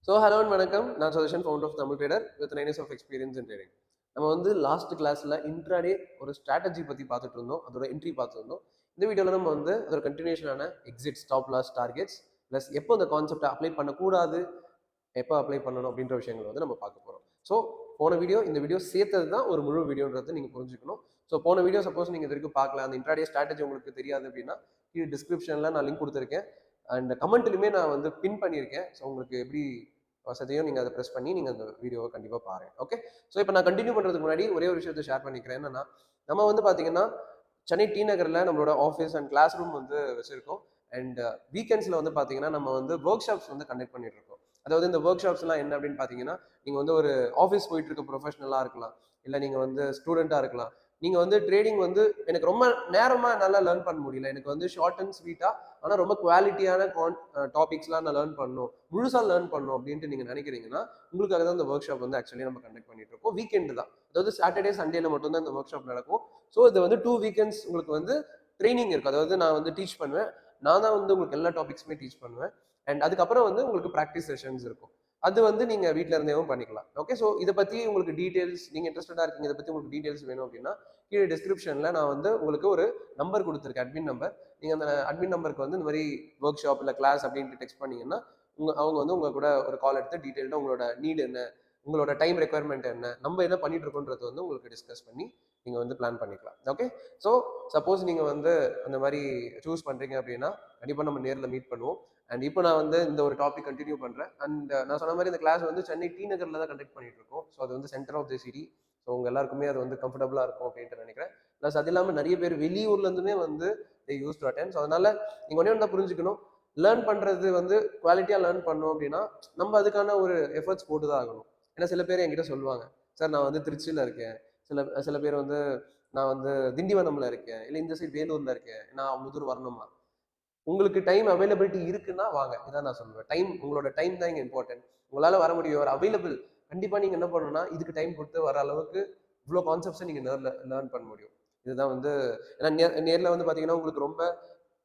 Hello and வணக்கம். நான் Sathishan, founder of Tamil trader with 9 years of experience in trading. நம்ம வந்து லாஸ்ட் கிளாஸ்ல இன்ட்ராடே ஒரு ஸ்ட்ராட்டஜி பத்தி பார்த்துட்டு இருந்தோம். அதோட என்ட்ரி பார்த்துருந்தோம். இந்த வீடியோல நம்ம வந்து அதோட கண்டினியூஷனான exit, stop loss, targets plus எப்போ அந்த கான்செப்டை அப்ளை பண்ணக்கூடாது, எப்போ அப்ளை பண்ணணும் அப்படின்ற விஷயங்களை வந்து நம்ம பார்க்க போகிறோம். ஸோ போன வீடியோ இந்த வீடியோ சேர்த்தது தான் ஒரு முழு வீடியோன்றதை நீங்கள் புரிஞ்சுக்கணும். ஸோ போன வீடியோ சப்போஸ் நீங்கள் இது வரைக்கும் பார்க்கல, அந்த இன்ட்ராடே ஸ்ட்ராட்டஜி உங்களுக்கு தெரியாது அப்படின்னா கீழே டிஸ்கிரிப்ஷனில் நான் லிங்க் கொடுத்துருக்கேன். அண்ட் கமெண்ட்லையுமே நான் வந்து பின் பண்ணியிருக்கேன். ஸோ உங்களுக்கு எப்படி வசதியும் நீங்கள் அதை ப்ரெஸ் பண்ணி நீங்கள் அந்த வீடியோவை கண்டிப்பாக பாருங்கள். ஓகே, ஸோ இப்போ நான் கண்டினியூ பண்ணுறதுக்கு முன்னாடி ஒரே ஒரு விஷயத்தை ஷேர் பண்ணிக்கிறேன். என்னன்னா, நம்ம வந்து பார்த்தீங்கன்னா சென்னை டி நகரில் நம்மளோட ஆஃபீஸ் அண்ட் கிளாஸ் ரூம் வந்து வச்சுருக்கோம். அண்ட் வீக்கெண்ட்ஸில் வந்து பார்த்தீங்கன்னா நம்ம வந்து ஒர்க் ஷாப்ஸ் வந்து கண்டக்ட் பண்ணிட்டு இருக்கோம். அதாவது இந்த ஒர்க் ஷாப்ஸ்லாம் என்ன அப்படின்னு பார்த்தீங்கன்னா, நீங்கள் வந்து ஒரு ஆஃபீஸ் போயிட்டு இருக்க ப்ரொஃபஷனலாக இருக்கலாம், இல்லை நீங்கள் வந்து ஸ்டூடெண்ட்டாக இருக்கலாம். நீங்கள் வந்து ட்ரேடிங் வந்து எனக்கு ரொம்ப நேரமாக நல்லா லேர்ன் பண்ண முடியல, எனக்கு வந்து ஷார்ட் அண்ட் ஸ்வீட்டாக ஆனால் ரொம்ப குவாலிட்டியான டாபிக்ஸ்லாம் நான் லேர்ன் பண்ணணும், முழுசாக லேர்ன் பண்ணணும் அப்படின்ட்டு நீங்கள் நினைக்கிறீங்கன்னா, உங்களுக்காக தான் இந்த ஒர்க் ஷாப் வந்து ஆக்சுவலி நம்ம கண்டக்ட் பண்ணிட்டு இருக்கோம். வீக்கெண்டு தான், அதாவது சாட்டர்டே சண்டேல மட்டும்தான் இந்த ஒர்க் ஷாப் நடக்கும். ஸோ இது வந்து 2 வீக்கெண்ட்ஸ் உங்களுக்கு வந்து ட்ரைனிங் இருக்கும். அதாவது நான் வந்து டீச் பண்ணுவேன், நான் தான் வந்து உங்களுக்கு எல்லா டாபிக்ஸுமே டீச் பண்ணுவேன். அண்ட் அதுக்கப்புறம் வந்து உங்களுக்கு ப்ராக்டிஸ் செஷன்ஸ் இருக்கும். அது வந்து நீங்கள் வீட்டில் இருந்தேவும் பண்ணிக்கலாம். ஓகே, ஸோ இதை பற்றி உங்களுக்கு டீட்டெயில்ஸ், நீங்கள் இன்ட்ரெஸ்டடாக இருக்கீங்க, இதை பற்றி உங்களுக்கு டீட்டெயில்ஸ் வேணும் அப்படின்னா கீழே டிஸ்கிரிப்ஷனில் நான் வந்து உங்களுக்கு ஒரு நம்பர் கொடுத்துருக்கேன், அட்மின் நம்பர். நீங்கள் அந்த அட்மின் நம்பருக்கு வந்து இந்த மாதிரி ஒர்க் ஷாப் இல்லை கிளாஸ் அப்படின்ட்டு டெக்ஸ்ட் பண்ணிங்கன்னா அவங்க வந்து உங்கள் கூட ஒரு கால் எடுத்து டீட்டெயில்டாக உங்களோட நீட் என்ன, உங்களோட டைம் ரெக்குயர்மெண்ட் என்ன, நம்ம என்ன பண்ணிட்டு இருக்கோன்றது வந்து உங்களுக்கு டிஸ்கஸ் பண்ணி நீங்கள் வந்து பிளான் பண்ணிக்கலாம். ஓகே, ஸோ சப்போஸ் நீங்கள் வந்து அந்த மாதிரி சூஸ் பண்ணுறீங்க அப்படின்னா கண்டிப்பாக நம்ம நேரில் மீட் பண்ணுவோம். அண்ட் இப்போ நான் வந்து இந்த ஒரு டாபிக் கண்டினியூ பண்ணுறேன். அண்ட் நான் சொன்ன மாதிரி இந்த கிளாஸ் வந்து சென்னை டி நகரில் தான் கண்டக்ட் பண்ணிட்டு இருக்கோம். ஸோ அது வந்து centre of the city. So உங்க எல்லாருக்குமே அது வந்து கம்ஃபர்டபுளாக இருக்கும் அப்படின்ட்டு நினைக்கிறேன். ப்ளஸ் அது இல்லாமல் நிறைய பேர் வெளியூர்லேருந்துமே வந்து யூஸ் டு அட்டெண்ட். ஸோ அதனால நீங்கள் ஒன்றே ஒன்று தான் புரிஞ்சுக்கணும், லேர்ன் பண்ணுறது வந்து குவாலிட்டியாக லேர்ன் பண்ணோம் அப்படின்னா நம்ம அதுக்கான ஒரு எஃபர்ட்ஸ் போட்டு தான் ஆகணும். ஏன்னா சில பேர் என்கிட்ட சொல்லுவாங்க, சார் நான் வந்து திருச்சியில் இருக்கேன், சில சில பேர் வந்து நான் வந்து திண்டிவனம்ல இருக்கேன், இல்லை இந்த சைடு வேலூர்ல இருக்கேன், நான் அவ்வளோ தூரம் வரணுமா. உங்களுக்கு டைம் அவைலபிலிட்டி இருக்குன்னா வாங்க, இதான் நான் சொல்லுவேன். டைம், உங்களோட டைம் தான் இங்கே இம்பார்ட்டன்ட். உங்களால் வர முடியும், ஒரு அவைலபிள் கண்டிப்பாக நீங்கள் என்ன பண்ணணும்னா இதுக்கு டைம் கொடுத்து வர அளவுக்கு இவ்வளோ கான்செப்ட்ஸை நீங்கள் லேர்ன் பண்ண முடியும். இதுதான் வந்து ஏன்னா நேரில் வந்து பார்த்தீங்கன்னா உங்களுக்கு ரொம்ப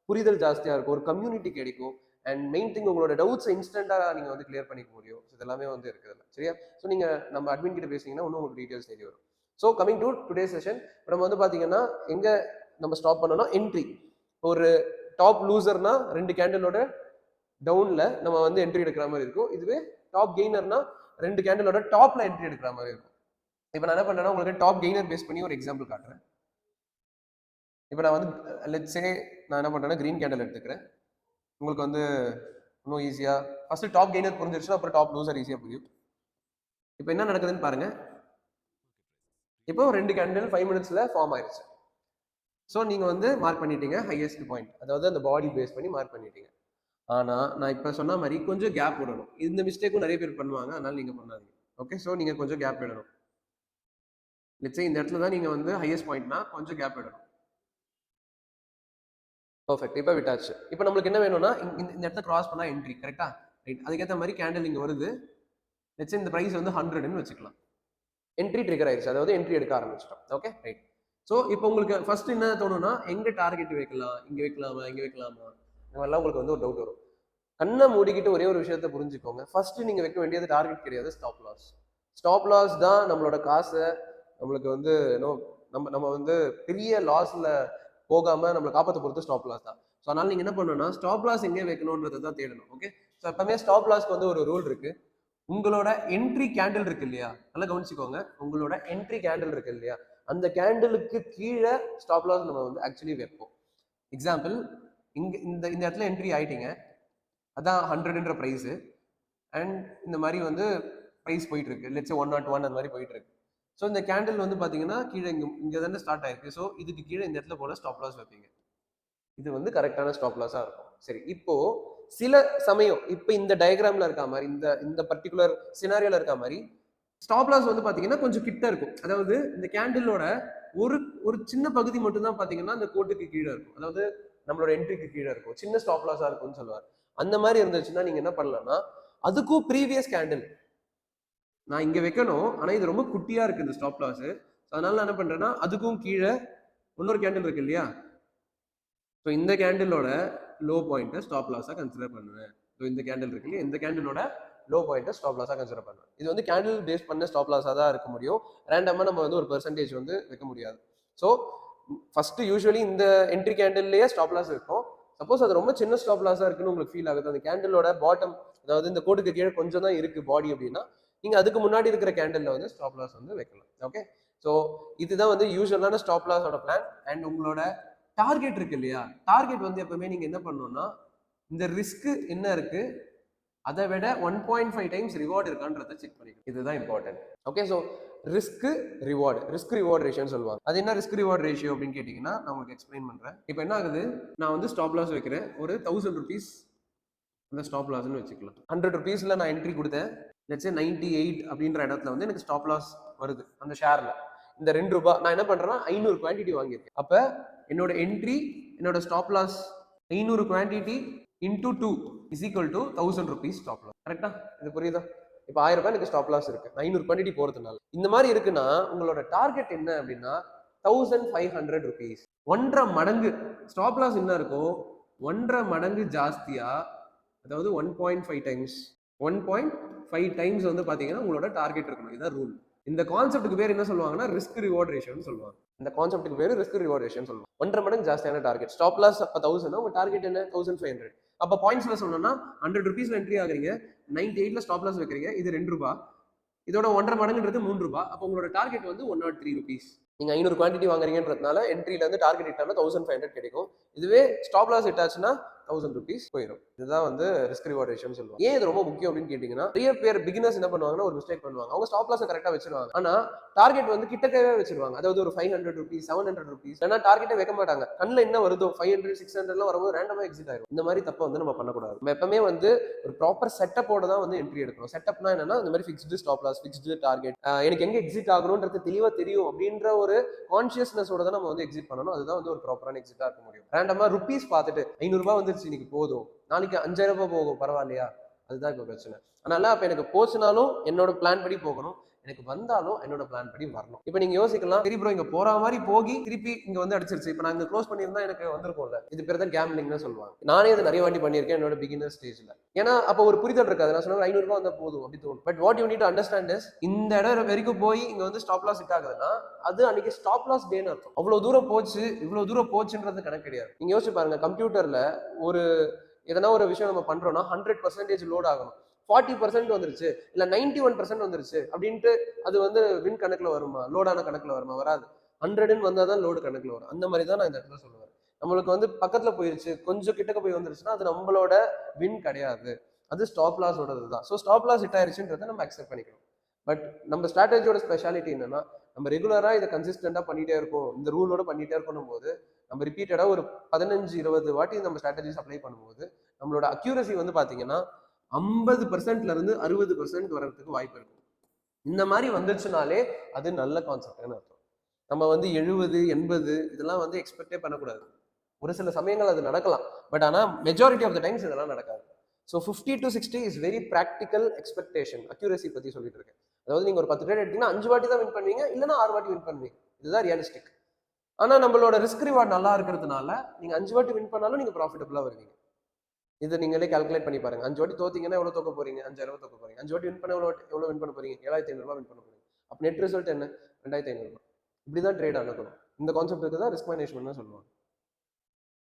புரிதல் ஜாஸ்தியாக இருக்கும், ஒரு கம்யூனிட்டி கிடைக்கும். அண்ட் மெயின் திங், உங்களோட டவுட்ஸ் இன்ஸ்டன்ட்டாக நீங்கள் வந்து கிளியர் பண்ணிக்க முடியும். ஸோ இதெல்லாமே வந்து இருக்குதுல்ல, சரியா? ஸோ நீங்கள் நம்ம அட்மின் கிட்ட பேசிங்கன்னா இன்னும் உங்களுக்கு டீட்டெயில்ஸ் தெரிய வரும். So coming to today session, நம்ம வந்து பார்த்தீங்கன்னா எங்கே நம்ம ஸ்டாப் பண்ணணும், என்ட்ரி. ஒரு டாப் லூசர்னா 2 கேண்டிலோட டவுன்ல நம்ம வந்து என்ட்ரி எடுக்கிற மாதிரி இருக்கும். இதுவே டாப் கெய்னர்னா 2 கேண்டிலோட டாப்ல என்ட்ரி எடுக்கிற மாதிரி இருக்கும். இப்போ நான் என்ன பண்றேன்னா உங்களுக்கு டாப் கெய்னர் பேஸ் பண்ணி ஒரு எக்ஸாம்பிள் காட்டுறேன். இப்போ நான் வந்து லெட்ஸ் சே நான் என்ன பண்றேன்னா கிரீன் கேண்டில் எடுத்துக்கிறேன். உங்களுக்கு வந்து இன்னும் ஈஸியா ஃபர்ஸ்ட் டாப் கெய்னர் புரிஞ்சிருச்சுன்னா அப்புறம் டாப் லூசர் ஈஸியா புரியும். இப்போ என்ன நடக்குதுன்னு பாருங்க. இப்போ 2 கேண்டில் 5 மினிட்ஸ்ல ஃபார்ம் ஆயிடுச்சு. ஸோ நீங்க வந்து மார்க் பண்ணிட்டீங்க ஹையஸ்ட் பாயிண்ட், அதாவது அந்த பாடி பேஸ் பண்ணி மார்க் பண்ணிட்டீங்க. ஆனா நான் இப்ப சொன்ன மாதிரி கொஞ்சம் கேப் விடணும். இந்த மிஸ்டேக்கும் நிறைய பேர் பண்ணுவாங்க, அதனால நீங்க பண்ணாதீங்க. ஓகே, ஸோ நீங்க கொஞ்சம் கேப் விடணும். லெட்ஸ் சே இந்த இடத்துல தான் நீங்க வந்து ஹையஸ்ட் பாயிண்ட்னா கொஞ்சம் கேப் விடணும். பர்ஃபெக்ட், இப்போ விட்டாச்சு. இப்போ நம்மளுக்கு என்ன வேணும்னா இந்த இடத்த கிராஸ் பண்ணா என்ட்ரி, கரெக்டா? ரைட், அதுக்கேற்ற மாதிரி கேண்டில் இங்க வருது. லெட்ஸ் சே இந்த பிரைஸ் வந்து 100ன்னு வச்சுக்கலாம். என்ட்ரி ட்ரிகர் ஆயிடுச்சு, அதாவது என்ட்ரி எடுக்க ஆரம்பிச்சிட்டோம். Okay, right. ஸோ இப்போ உங்களுக்கு ஃபர்ஸ்ட் என்ன தோணும்னா எங்க டார்கெட் வைக்கலாம், இங்க வைக்கலாமா, இங்க வைக்கலாமா, இந்த மாதிரிலாம் உங்களுக்கு வந்து ஒரு டவுட் வரும். கண்ணை மூடிக்கிட்டு ஒரே ஒரு விஷயத்த புரிஞ்சுக்கோங்க, ஃபர்ஸ்ட் நீங்க வைக்க வேண்டியது டார்கெட் கிடையாது, ஸ்டாப் லாஸ். ஸ்டாப் லாஸ் தான் நம்மளோட காசை நம்மளுக்கு வந்து நம்ம நம்ம வந்து பெரிய லாஸ்ல போகாம நம்மளை காப்பாற்ற பொறுத்து ஸ்டாப் லாஸ் தான். ஸோ அதனால நீங்க என்ன பண்ணணும்னா ஸ்டாப் லாஸ் எங்கே வைக்கணும்ன்றதை தான் தேடணும். ஓகே, ஸோ எப்பவுமே ஸ்டாப் லாஸ்க்கு வந்து ஒரு ரூல் இருக்கு. உங்களோட என்ட்ரி கேண்டில் இருக்கு இல்லையா, நல்லா கவனிச்சுக்கோங்க, உங்களோட என்ட்ரி கேண்டில் இருக்கு இல்லையா, அந்த கேண்டிலுக்கு கீழே ஸ்டாப் லாஸ் நம்ம வந்து ஆக்சுவலி வைப்போம். எக்ஸாம்பிள், இங்க இந்த இந்த இடத்துல என்ட்ரி ஆயிட்டீங்க, அதான் 100ன்ற ப்ரைஸு. அண்ட் இந்த மாதிரி வந்து ப்ரைஸ் போயிட்டு இருக்கு, லெட்ஸ் 101 அந்த மாதிரி போயிட்டு இருக்கு. ஸோ இந்த கேண்டில் வந்து பார்த்தீங்கன்னா கீழே இங்கே தானே ஸ்டார்ட் ஆயிருக்கு. ஸோ இதுக்கு கீழே இந்த இடத்துல போல ஸ்டாப் லாஸ் வைப்பீங்க. இது வந்து கரெக்டான ஸ்டாப் லாஸாக இருக்கும். சரி, இப்போ சில சமயம் இப்போ இந்த டயக்ராம்ல இருக்க மாதிரி இந்த இந்த பர்டிகுலர் சினாரியோல இருக்க மாதிரி ஸ்டாப் லாஸ் வந்து பார்த்தீங்கன்னா கொஞ்சம் கிட்ட இருக்கும். அதாவது இந்த கேண்டிலோட ஒரு ஒரு சின்ன பகுதி மட்டும் தான் பார்த்தீங்கன்னா அந்த கோட்டுக்கு கீழே இருக்கும், அதாவது நம்மளோட என்ட்ரிக்கு கீழே இருக்கும், சின்ன ஸ்டாப் லாஸாக இருக்கும்னு சொல்லுவார். அந்த மாதிரி இருந்துச்சுன்னா நீங்க என்ன பண்ணலாம்னா அதுக்கும் ப்ரீவியஸ் கேண்டில் நான் இங்க வைக்கணும், ஆனா இது ரொம்ப குட்டியா இருக்கு இந்த ஸ்டாப் லாஸ். அதனால நான் என்ன பண்றேன்னா அதுக்கும் கீழே இன்னொரு கேண்டில் இருக்கு இல்லையா, ஸோ இந்த கேண்டிலோட லோ பாயிண்ட்டை ஸ்டாப் லாஸாக கன்சிடர் பண்ணுவேன். ஸோ இந்த கேண்டில் இருக்கு இல்லையா, இந்த கேண்டிலோட லோ பாயிண்ட்டை ஸ்டாப் லாஸாக கன்சிடர் பண்ணுவேன். இது வந்து கேண்டில் பேஸ் பண்ண ஸ்டாப் லாஸாக தான் இருக்க முடியும். ரேண்டமாக நம்ம வந்து ஒரு பெர்சன்டேஜ் வந்து வைக்க முடியாது. ஸோ ஃபஸ்ட்டு யூஸ்வலி இந்த என்ட்ரி கேண்டில்லையே ஸ்டாப் லாஸ் இருக்கும். சப்போஸ் அது ரொம்ப சின்ன ஸ்டாப் லாஸாக இருக்குன்னு உங்களுக்கு ஃபீல் ஆகுது, அந்த கேண்டிலோட பாட்டம், அதாவது இந்த கோட்டுக்கு கீழே கொஞ்சம் தான் இருக்குது பாடி அப்படின்னா, நீங்கள் அதுக்கு முன்னாடி இருக்கிற கேண்டிலில் வந்து ஸ்டாப் லாஸ் வந்து வைக்கலாம். ஓகே, ஸோ இதுதான் வந்து யூஸ்வலான ஸ்டாப் லாஸோட பிளான். அண்ட் உங்களோட டார்கெட் இருக்கு இல்லையா, டார்கெட் வந்து எப்பவுமே நீங்கள் என்ன பண்ணணும்னா, இந்த ரிஸ்க் என்ன இருக்கு அதை விட 1.5 டைம்ஸ் ரிவார்டு இருக்கான்றதை செக் பண்ணிக்கணும். இதுதான் important. Okay, so risk reward ரேஷியோன்னு சொல்லுவாங்க. அது என்ன ரிஸ்க் ரிவார்டு ரேஷியோ அப்படின்னு கேட்டிங்கன்னா நான் உங்களுக்கு எக்ஸ்பிளைன் பண்ணுறேன். இப்போ என்ன ஆகுது, நான் வந்து ஸ்டாப் லாஸ் வைக்கிறேன், ஒரு 1000 rupees அந்த ஸ்டாப் லாஸ்ன்னு வச்சுக்கலாம். 100 rupeesல நான் என்ட்ரி கொடுத்தேன், லெட்ஸ் சே 98 அப்படின்ற இடத்துல வந்து எனக்கு ஸ்டாப் லாஸ் வருது அந்த ஷேர்ல. இந்த 2 ரூபாய் நான் என்ன பண்றேன்னா 500 குவான்டிட்டி வாங்கியிருக்கேன். அப்ப என்னோட என்ட்ரி, என்னோட stop loss 500 quantity into 2 is equal to 1000 rupees stop loss. கரெக்டா? இது புரியுதா? இப்போ 1000 ரூபாய் எனக்கு ஸ்டாப் லாஸ் இருக்கு, 500 குவான்டிட்டி போறதுனால. இந்த மாதிரி இருக்குன்னா உங்களோட டார்கெட் என்ன அப்படின்னா 1500 rupees. 1.5 மடங்கு ஸ்டாப் லாஸ் என்ன இருக்கும், 1.5 மடங்கு ஜாஸ்தியா, அதாவது 1.5 டைம்ஸ் 1.5 டைம்ஸ் வந்து பாத்தீங்கன்னா உங்களோட டார்கெட் இருக்கணும். இதுதான் ரூல். இந்த கான்செப்ட்டுக்கு பேர் என்ன சொல்லுவாங்கன்னா ரிஸ்க் ரிவார்ட் ரேஷியோன்னு சொல்லுவாங்க. இந்த கான்செப்ட்டுக்கு பேர் ரிஸ்க் ரிவார்ட் ரேஷியோன்னு சொல்லுவாங்க. 1.5 மடங்கு ஜாஸ்தியான டார்கெட். ஸ்டாப் லாஸ் 1000, உங்க டார்கெட் என்ன 1500. அப்போ பாயிண்ட்ஸ்ல சொன்னோம்னா 100 rupeesல என்ட்ரி ஆகுறீங்க, 98ல ஸ்டாப் லாஸ் வைக்கிறீங்க, இது 2 ரூபாய், இதோட 1.5 மடங்குன்றது 3 ரூபாய். அப்போ உங்களோட டார்கெட் வந்து 103 rupees. நீங்க 500 குவான்டிட்டி வாங்குறீங்கன்றதுனால என்ட்ரில இருந்து டார்கெட் ஹிட் ஆனா 1500 கிடைக்கும். இதுவே ஸ்டாப் லாஸ் ஹிட் ஆச்சுன்னா 1000 rupees போயிடும். இதுதான் வந்து ரிஸ்க் ரிவார்ட் ரேஷியோன்னு சொல்லுவாங்க. ஏன் இது ரொம்ப முக்கியம் அப்படின்னு கேட்டீங்கன்னா, நிறைய பேர் பிகினர்ஸ் என்ன பண்ணுவாங்கன்னா ஒரு மிஸ்டேக் பண்ணுவாங்க. அவங்க ஸ்டாப் லாஸ் கரெக்டா வச்சிருவாங்க, ஆனா டார்கெட் வந்து கிட்டக்கவே வச்சிருவாங்க. அதாவது ஒரு 500 rupees 700 rupees ஏன்னா டார்கெட்டே வைக்க மாட்டாங்க. கண்ணில் என்ன வருதோ 500 600 வரும்போது ரேண்டமா எக்ஸிட் ஆயிடும். இந்த மாதிரி தப்பை வந்து நம்ம பண்ணக்கூடாது. நம்ம எப்பவுமே வந்து ஒரு ப்ராப்பர் செட்டப்போட தான் வந்து என்ட்ரி எடுக்கணும். செட்டப்னா என்னன்னா இந்த மாதிரி fixed stop loss, fixed target, எனக்கு எங்க எக்ஸிட் ஆகணும்ன்றது தெளிவா தெரியும் அப்படின்ற ஒரு கான்சியஸ்னஸோட தான் நம்ம வந்து எக்ஸிட் பண்ணணும். அதுதான் வந்து ஒரு ப்ராப்பரான எக்ஸிட்டா இருக்க முடியும். ரேண்டமா ருபீஸ் பார்த்துட்டு 500 ரூபாய் வந்துருச்சு இன்னைக்கு போதும், நாளைக்கு 5000 ரூபாய் போகும் பரவாயில்லையா, அதுதான் இப்போ பிரச்சனை. அதனால அப்ப எனக்கு போச்சுனாலும் என்னோட பிளான் படி போகணும், எனக்கு வந்தாலும் என்னோட பிளான் படி வரணும். இப்போ நீங்க யோசிக்கலாம், சரி ப்ரோ இங்க போற மாதிரி போகி திருப்பி இங்க வந்து அடிச்சிருச்சு, இப்போ நான் இங்க க்ளோஸ் பண்ணியிருந்தா எனக்கு வந்திருக்கும்ல. இது பேர் தான் கேம்லிங்னு சொல்லுவாங்க. நானே இது நிறைய வாட்டி பண்ணியிருக்கேன் என்னோட பிகினர் ஸ்டேஜ்ல. ஏன்னா அப்போ ஒரு புரிதல் இருக்காது. நான் சொன்ன 500 ரூபாய் வந்தா போதும் அப்படி தோணும். But what you need to understand is, இந்த இடம் வரைக்கும் போய் இங்க வந்து ஸ்டாப் லாஸ் ஹிட் ஆகுதுன்னா அது அன்னைக்கு ஸ்டாப் லாஸ் டேன்னு அர்த்தம். அவ்வளவு தூரம் போச்சு, இவ்வளவு தூரம் போச்சுன்றது கணக்கு கிடையாது. நீங்க யோசிச்சு பாருங்க, கம்ப்யூட்டர்ல ஒரு எதனா ஒரு விஷயம் நம்ம பண்றோம்னா 100% லோட் ஆகணும். 40% வந்துருச்சு இல்ல 91% வந்துருச்சு அப்படின்ட்டு அது வந்து வின் கணக்குல வருமா, லோடான கணக்குல வருமா? வராது. 100 வந்தாதான் லோடு கணக்குல வரும். அந்த மாதிரி தான் நான் இந்த இடத்துல சொல்லுவேன். நம்மளுக்கு வந்து பக்கத்துல போயிருச்சு, கொஞ்சம் கிட்டக்க போய் வந்துருச்சுன்னா அது நம்மளோட வின் கிடையாது, அது ஸ்டாப் லாஸோடது தான். ஸோ ஸ்டாப் லாஸ் ஹிட் ஆயிருச்சுன்றதை நம்ம அக்செப்ட் பண்ணிக்கணும். பட் நம்ம ஸ்ட்ராட்டஜியோட ஸ்பெஷாலிட்டி என்னன்னா, நம்ம ரெகுலரா இதை கன்சிஸ்டண்டா பண்ணிட்டே இருக்கோம், இந்த ரூலோட பண்ணிட்டே இருக்கணும் போது நம்ம ரிப்பீட்டடா ஒரு 15-20 வாட்டி நம்ம ஸ்ட்ராட்டஜிஸ் அப்ளை பண்ணும்போது நம்மளோட அக்யூரசி வந்து பாத்தீங்கன்னா 50%ல இருந்து 60% வர்றதுக்கு வாய்ப்பு இருக்கும். இந்த மாதிரி வந்துச்சுனாலே அது நல்ல கான்செப்ட்னு அர்த்தம். நம்ம வந்து 70 80 இதெல்லாம் வந்து எக்ஸ்பெக்டே பண்ணக்கூடாது. ஒரு சில சமயங்கள் அது நடக்கலாம், பட் ஆனா மெஜாரிட்டி ஆஃப் த டைம்ஸ் இதெல்லாம் நடக்காது. So 50 to 60 is very practical expectation. Accuracy பத்தி சொல்லிட்டு இருக்கேன். அதாவது நீங்க ஒரு 10 ட்ரேட் எடுத்தீங்கன்னா 5 வாட்டி தான் வின் பண்ணுவீங்க, இல்லைன்னா 6 வாட்டி வின் பண்ணுவீங்க. இதுதான் ரியலிஸ்டிக். ஆனா நம்மளோட ரிஸ்க் ரிவார்ட் நல்லா இருக்கிறதுனால நீங்க 5 வாட்டி வின் பண்ணாலும் நீங்க ப்ராஃபிட்டபிளா வருவீங்க. இதை நீங்களே கால்குலேட் பண்ணி பாருங்க. 5 வாட்டி தோத்தீங்கன்னா எவ்வளவு தோக்க போறீங்க? 5000 தோக்க போறீங்க. 5 வாட்டி வின் பண்ண எவ்வளவு வின் பண்ண போறீங்க? 7500 ரூபாய் வின் பண்ண போறீங்க. அப்ப நெட் ரிசல்ட் என்ன? 2500 ரூபாய். இப்படிதான் ட்ரேட் அணுகணும். இந்த கான்செப்ட்டுக்கு தான் ரிஸ்க் மேனேஜ்மெண்ட் தான் சொல்லுவாங்க.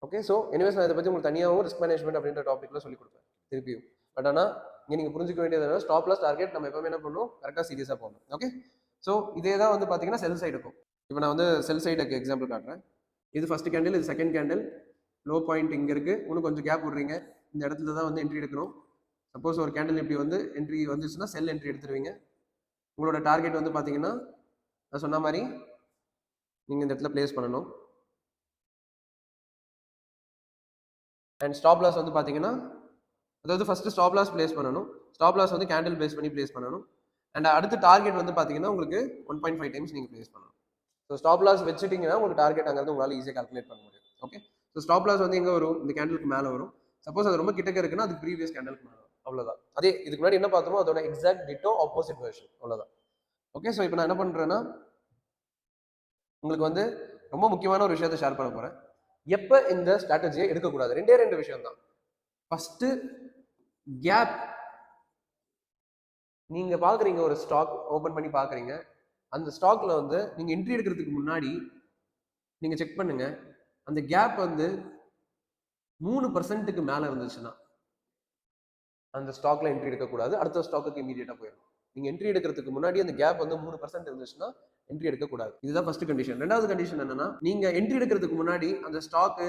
ஓகே, ஸோ எனிவேஸ் நான் இதை பத்தி உங்களுக்கு தனியாகவும் ரிஸ்க் மேனேஜ்மெண்ட் அப்படின்ற டாபிக்ல சொல்லி கொடுப்பேன் திருப்பியும். பட் ஆனா இங்க நீங்க புரிஞ்சுக்க வேண்டியது என்னன்னா, ஸ்டாப் லாஸ் டார்கெட் நம்ம எப்பவுமே என்ன பண்ணணும், கரெக்டா சீரியஸா போகணும். ஓகே, ஸோ இதே தான் வந்து பாத்தீங்கன்னா செல் சைடு இருக்கும். இப்போ நான் வந்து செல் சைடுக்கு எக்ஸாம்பிள் காட்டுறேன். இது ஃபர்ஸ்ட் கேண்டில், இது செகண்ட் கேண்டில். லோ பாயிண்ட் இங்க இருக்கு, இன்னும் கொஞ்சம் கேப் விடுறீங்க, இந்த இடத்துல தான் வந்து என்ட்ரி எடுக்கணும். சப்போஸ் ஒரு கேண்டில் இப்படி வந்து என்ட்ரி வந்துச்சுன்னா செல் என்ட்ரி எடுத்துருவீங்க. உங்களோட டார்கெட் வந்து பாத்தீங்கன்னா நான் சொன்ன மாதிரி நீங்க இந்த இடத்துல பிளேஸ் பண்ணணும். அண்ட் ஸ்டாப் லாஸ் வந்து பாத்தீங்கன்னா, அதாவது ஃபர்ஸ்ட் ஸ்டாப் லாஸ் பிளேஸ் பண்ணணும். ஸ்டாப் லாஸ் வந்து கேண்டில் பேஸ் பண்ணி பிளேஸ் பண்ணணும். அண்ட் அடுத்து டார்கெட் வந்து பாத்தீங்கன்னா உங்களுக்கு 1.5 டைம்ஸ் நீங்க பிளேஸ் பண்ணணும். ஸோ ஸ்டாப் லாஸ் வச்சுட்டீங்கன்னா உங்களுக்கு டார்கெட் அங்கே உங்களால் ஈஸியாக கால்குலேட் பண்ண முடியும். ஓகே, ஸோ ஸ்டாப் லாஸ் வந்து எங்கே வரும்? இந்த கேண்டலுக்கு மேலே வரும். சப்போஸ் அது ரொம்ப கிட்டக்க இருக்குன்னா அதுக்கு ப்ரீவியஸ் கேண்டலுக்கு மேலே வரும். அவ்வளோதான். அதே இதுக்கு முன்னாடி என்ன பார்த்தோமோ அதோட எக்ஸாக்ட் டிட்டோ ஆப்போசிட் வெர்ஷன். அவ்வளோதான். ஓகே, ஸோ இப்போ நான் என்ன பண்ணுறேன்னா உங்களுக்கு வந்து ரொம்ப முக்கியமான ஒரு விஷயத்தை ஷேர் பண்ண போகிறேன். எப்போ இந்த ஸ்ட்ராட்டஜியை எடுக்கக்கூடாது? 2 விஷயம் தான். ஃபர்ஸ்ட் கேப் நீங்கள் பார்க்குறீங்க, ஒரு ஸ்டாக் ஓப்பன் பண்ணி பார்க்குறீங்க. அந்த ஸ்டாக்ல வந்து நீங்கள் என்ட்ரி எடுக்கிறதுக்கு முன்னாடி நீங்கள் செக் பண்ணுங்க, அந்த கேப் வந்து 3% மேலே இருந்துச்சுன்னா அந்த ஸ்டாக்ல என்ட்ரி எடுக்கக்கூடாது. அடுத்த ஸ்டாக்குக்கு இமீடியட்டா போயிடும். நீங்க என்ட்ரி எடுக்கிறதுக்கு முன்னாடி அந்த கேப் வந்து 3% இருந்துச்சுன்னா என்ட்ரி எடுக்கக்கூடாது. இதுதான் ஃபர்ஸ்ட் கண்டிஷன். ரெண்டாவது கண்டிஷன் என்னன்னா, நீங்க என்ட்ரி எடுக்கிறதுக்கு முன்னாடி அந்த ஸ்டாக்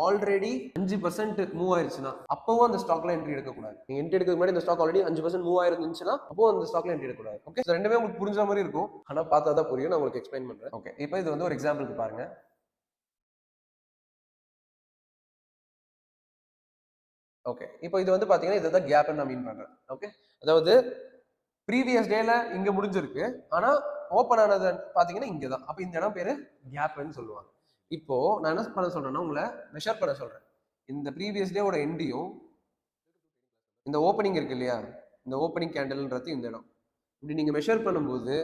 ஆல்ரெடி 5% மூவ் ஆயிருச்சுன்னா அப்பவும் அந்த ஸ்டாக்ல என்ட்ரி எடுக்கக்கூடாது. நீங்க என்ட்ரி எடுக்கிறதுக்கு முன்னாடி அந்த ஸ்டாக் ஆல்ரெடி 5% மூவ் ஆயிருந்துச்சுன்னா அப்போ அந்த ஸ்டாக்ல என்ட்ரி எடுக்கக்கூடாது. ஓகே, ரெண்டுமே உங்களுக்கு புரிஞ்ச மாதிரி இருக்கும். ஆனா பார்த்தா தான் புரியும். நான் உங்களுக்கு எக்ஸ்பிளைன் பண்றேன். ஓகே, இப்போ இது வந்து ஒரு எக்ஸாம்பிளுக்கு பாருங்க. ஓகே, இப்போ இது வந்து பாத்தீங்கன்னா இதுதான் கேப்னு நான் மீன் பண்றேன். ஓகே, அதாவது ப்ரீவியஸ் டேல இங்க முடிஞ்சிருக்கு, ஆனா ஓப்பன் ஆனது பாத்தீங்கன்னா இங்க தான். அப்ப இந்த இடம் பேரு கேப்னு சொல்லுவாங்க. இப்போ நான் என்ன பண்ண சொல்றேன்னா, உங்களை மெஷர் பண்ண சொல்றேன். இந்த ப்ரீவியஸ் டேவோட எண்டையும் இந்த ஓப்பனிங் இருக்கு இல்லையா, இந்த ஓப்பனிங் கேண்டல்ன்றது இந்த இடம். இப்படி நீங்க மெஷர் பண்ணும்போது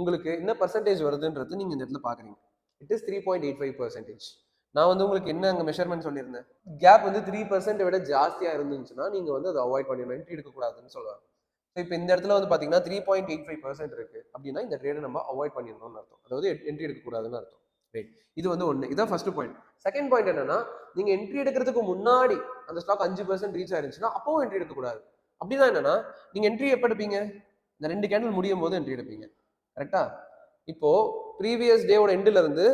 உங்களுக்கு என்ன பர்சன்டேஜ் வருதுன்றது நீங்க இந்த இடத்துல பாக்குறீங்க. It is 3.85%. நான் வந்து உங்களுக்கு என்ன அங்க மெஷர்மெண்ட் சொல்லியிருந்தேன், கேப் வந்து 3% விட ஜாஸ்தியா இருந்துச்சுன்னா நீங்க வந்து அதை அவாய்ட் பண்ணிடணும், என்ட்ரி எடுக்கக்கூடாதுன்னு சொல்லுவாங்க. இப்போ இந்த இடத்துல வந்து பாத்தீங்கன்னா 3.85% இருக்கு அப்படின்னா இந்த ட்ரேடை நம்ம அவாய்ட் பண்ணிடணும்னு அர்த்தம். அதாவது என்ட்ரி எடுக்கக்கூடாதுன்னு அர்த்தம். ரைட், இது வந்து ஒன்று. இதான் ஃபர்ஸ்ட் பாயிண்ட். செகண்ட் பாயிண்ட் என்னன்னா, நீங்க என்ட்ரி எடுக்கிறதுக்கு முன்னாடி அந்த ஸ்டாக் 5% ரீச் ஆயிருச்சுன்னா அப்பவும் என்ட்ரி எடுக்கக்கூடாது. அப்படின்னா என்னன்னா, நீங்க என்ட்ரி எப்போ எடுப்பீங்க, இந்த 2 கேண்டில் முடியும் போது என்ட்ரி எடுப்பீங்க. கரெக்டா? இப்போ ப்ரீவியஸ் டேவோட எண்டில் இருந்து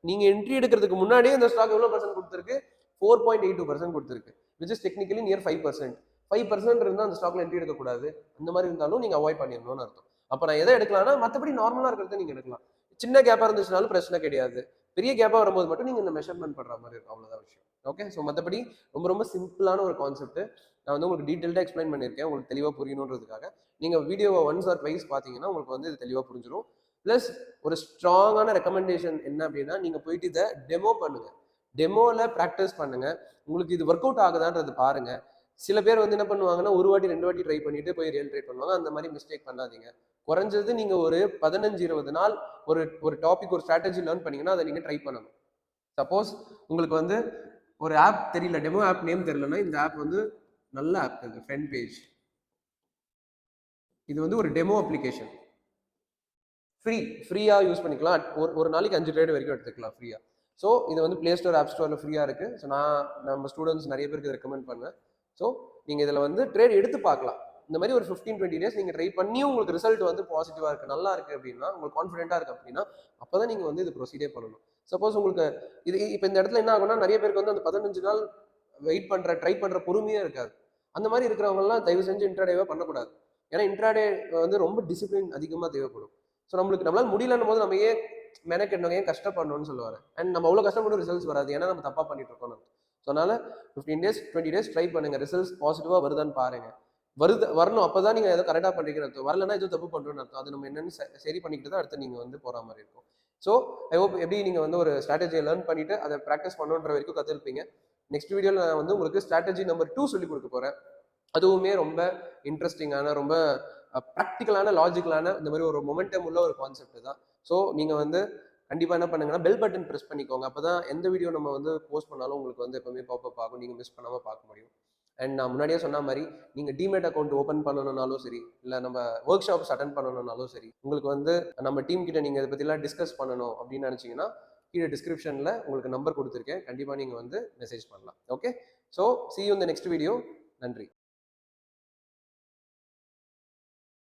நீங்க என்ட்ரி எடுக்கிறதுக்கு முன்னாடியே இந்த ஸ்டாக் எவ்வளவு பர்சன்ட் கொடுத்துருக்கு, 4.82% கொடுத்துருக்கு, விச் இஸ் டெக்னிக்கலி நியர் 5%. 5% இருந்தால் அந்த ஸ்டாக்ல என்ட்ரி எடுக்கக்கூடாது. அந்த மாதிரி இருந்தாலும் நீங்க அவாய்ட் பண்ணிடணும்னு அர்த்தம். அப்ப நான் எதை எடுக்கலாம்னா, மற்றபடி நார்மலா இருக்கிறத நீங்க எடுக்கலாம். சின்ன கேப்பா இருந்துச்சுனாலும் பிரச்சனை கிடையாது. பெரிய கேப்பா வரும்போது மட்டும் நீங்க இந்த மெஷர்மெண்ட் பண்ற மாதிரி இருக்கும், அவ்வளவுதான் விஷயம். ஓகே, ஸோ மற்றபடி ரொம்ப ரொம்ப சிம்பிளான ஒரு கான்செப்ட். நான் வந்து உங்களுக்கு டீட்டெயில்டாக எக்ஸ்பிளைன் பண்ணியிருக்கேன், உங்களுக்கு தெளிவாக புரியணுன்றதுக்காக. நீங்கள் வீடியோவை ஒன்ஸ் ஆர் ட்வைஸ் பார்த்தீங்கன்னா உங்களுக்கு வந்து இது தெளிவாக புரிஞ்சிடும். ப்ளஸ் ஒரு ஸ்ட்ராங்கான ரெக்கமெண்டேஷன் என்ன அப்படின்னா, நீங்கள் போயிட்டு இதை டெமோ பண்ணுங்க. டெமோவில் ப்ராக்டிஸ் பண்ணுங்க. உங்களுக்கு இது ஒர்க் அவுட் ஆகுதான்றது பாருங்க. சில பேர் வந்து என்ன பண்ணுவாங்கன்னா, ஒரு வாட்டி 2 வாட்டி ட்ரை பண்ணிட்டு போய் ரியல் ட்ரை பண்ணுவாங்க. அந்த மாதிரி மிஸ்டேக் பண்ணாதீங்க. குறைஞ்சது நீங்க ஒரு 15-20 நாள் ஒரு ஒரு டாபிக், ஒரு ஸ்ட்ராட்டஜி லேர்ன் பண்ணீங்கன்னா அதை நீங்க ட்ரை பண்ணணும். சப்போஸ் உங்களுக்கு வந்து ஒரு ஆப் தெரியல, டெமோ ஆப் நேம் தெரியலன்னா இந்த ஆப் வந்து நல்ல ஆப் இருக்கு, ஃப்ரண்ட் பேஜ். இது வந்து ஒரு டெமோ அப்ளிகேஷன். ஃப்ரீயா யூஸ் பண்ணிக்கலாம். ஒரு நாளைக்கு 5 ட்ரேட் வரைக்கும் எடுத்துக்கலாம் ஃப்ரீயா. ஸோ இது வந்து பிளே ஸ்டோர், ஆப் ஸ்டோர்ல ஃப்ரீயா இருக்கு. ஸோ நம்ம ஸ்டூடெண்ட்ஸ் நிறைய பேருக்கு ரெக்கமெண்ட் பண்ணேன். ஸோ நீங்க இதுல வந்து ட்ரேட் எடுத்து பார்க்கலாம். இந்த மாதிரி ஒரு 15-20 டேஸ் நீங்க ட்ரை பண்ணி உங்களுக்கு ரிசல்ட் வந்து பாசிட்டிவா இருக்கு, நல்லா இருக்கு அப்படின்னா, உங்களுக்கு கான்ஃபிடென்ட்டா இருக்கு அப்படின்னா, அப்பதான் நீங்க வந்து இது ப்ரொசீடே பண்ணணும். சப்போஸ் உங்களுக்கு இது இப்போ இந்த இடத்துல என்ன ஆகும்னா, நிறைய பேருக்கு வந்து அந்த 15 நாள் வெயிட் பண்ற, ட்ரை பண்ற பொறுமையே இருக்காது. அந்த மாதிரி இருக்கிறவங்க எல்லாம் தயவு செஞ்சு இன்ட்ராடேவே பண்ணக்கூடாது. ஏன்னா இன்ட்ராடே வந்து ரொம்ப டிசிப்ளின் அதிகமா தேவைப்படும். ஸோ நம்மளால முடியலன்னும் போது நம்ம ஏன் மெனக்கெட்டணும், ஏன் கஷ்டப்படணும்னு சொல்லுவாரு. அண்ட் நம்ம அவ்வளோ கஷ்டப்பட்டு ரிசல்ட்ஸ் வராது, ஏன்னா நம்ம தப்பா பண்ணிட்டு இருக்கோம். ஸோ அதனால 15 டேஸ் 20 டேஸ் ட்ரை பண்ணுங்க, ரிசல்ட்ஸ் பாசிட்டிவா வருதான்னு பாருங்க. வரணும், அப்பதான் நீங்க ஏதோ கரெக்டா பண்றீங்கன்னு அர்த்தம். வரலன்னா ஏதோ தப்பு பண்றோம்னு அர்த்தம். அது நம்ம என்னன்னு சரி பண்ணிக்கிட்டு தான் அடுத்து நீங்க வந்து போற மாதிரி இருக்கும். ஸோ ஐ ஹோப் எப்படி நீங்க வந்து ஒரு ஸ்ட்ராட்டஜியை லேர்ன் பண்ணிட்டு அதை ப்ராக்டிஸ் பண்ணுன்ற வரைக்கும் கத்துருப்பீங்க. நெக்ஸ்ட் வீடியோவில் நான் வந்து உங்களுக்கு ஸ்ட்ராட்டஜி நம்பர் 2 சொல்லி கொடுக்க போறேன். அதுவுமே ரொம்ப இன்ட்ரெஸ்டிங்கான, ரொம்ப ப்ராக்டிக்கலான, லாஜிக்கலான, இந்த மாதிரி ஒரு மொமெண்டம் உள்ள ஒரு கான்செப்ட் தான். ஸோ நீங்க வந்து கண்டிப்பா என்ன பண்ணுங்கன்னா, பெல் பட்டன் ப்ரெஸ் பண்ணிக்கோங்க. அப்பதான் எந்த வீடியோ நம்ம வந்து போஸ்ட் பண்ணாலும் உங்களுக்கு வந்து எப்பவுமே பாப்அப் ஆகும், நீங்க மிஸ் பண்ணாம பார்க்க முடியும். அண்ட் நான் முன்னாடியே சொன்ன மாதிரி நீங்க டிமேட் அக்கௌண்ட் ஓப்பன் பண்ணணும்னாலும் சரி, இல்லை நம்ம ஒர்க் ஷாப்ஸ் அட்டன் பண்ணணும்னாலும் சரி, உங்களுக்கு வந்து நம்ம டீம் கிட்ட நீங்க இதை பத்திலாம் டிஸ்கஸ் பண்ணணும் அப்படின்னு நினைச்சீங்கன்னா, கீழே டிஸ்கிரிப்ஷன்ல உங்களுக்கு நம்பர் கொடுத்துருக்கேன், கண்டிப்பா நீங்க வந்து மெசேஜ் பண்ணலாம். Okay, so see you in the next video. நன்றி.